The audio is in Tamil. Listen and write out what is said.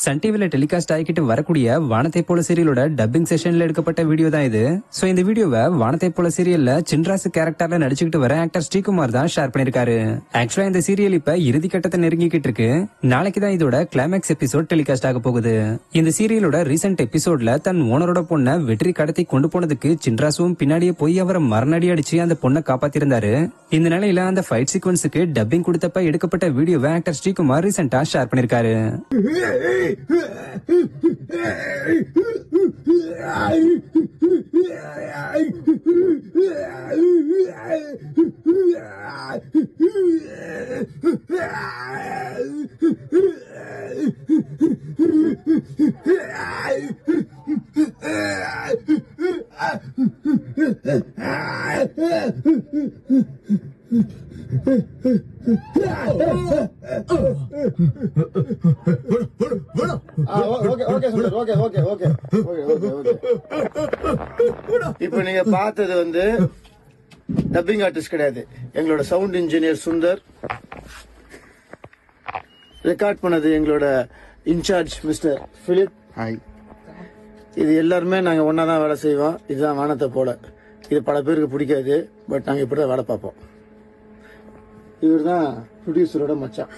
சன் டிவில டெலிகாஸ்ட் ஆகிட்டு வரக்கூடிய வானத்தை போல சீரியலோட டப்பிங் செஷன்ல எடுக்கப்பட்ட வீடியோ தான் இது. சோ இந்த வீடியோவை வானத்தை போல சீரியல்ல சின்ராசு கேரக்டர்ல நடிச்சுக்கிட்டு வர ஆக்டர் ஸ்ரீகுமார் தான் ஷேர் பண்ணிருக்காரு. ஆக்சுவலா இந்த சீரியல் இப்ப இறுதி கட்டத்தை நெருங்கிக்கிட்டு இருக்கு. நாளைக்கு தான் இதோட கிளைமேக்ஸ் எபிசோட் டெலிகாஸ்ட் ஆக போகுது. இந்த சீரியலோட ரீசெண்ட் எபிசோட்ல தன் ஓனரோட பொண்ணை வெற்றி கடத்தி கொண்டு போனதுக்கு சின்ராசுவும் பின்னாடியே போய் அவரை மரணடி அடிச்சு அந்த பொண்ணை காப்பாத்திருந்தாரு. இந்த நிலையில அந்த ஃபைட் சீக்வன்ஸுக்கு டப்பிங் கொடுத்தப்ப எடுக்கப்பட்ட வீடியோவை ஆக்டர் ஸ்ரீகுமார் ரீசெண்டா ஷேர் பண்ணிருக்காரு. இப்ப நீங்க பார்த்தது வந்து டப்பிங் ஆர்டிஸ்ட் கிடையாது, எங்களோட சவுண்ட் இன்ஜினியர் சுந்தர். ரெக்கார்ட் பண்ணது எங்களோட இன்சார்ஜ் மிஸ்டர் பிலிப். இது எல்லாருமே நாங்க ஒன்னாதான் வேலை செய்வோம். இதுதான் வானத்தை போல. இது பல பேருக்கு பிடிக்காது, பட் நாங்க இப்படிதான் வேலை பார்ப்போம். இவர் தான் ப்ரொடியூசரோட மச்சான்.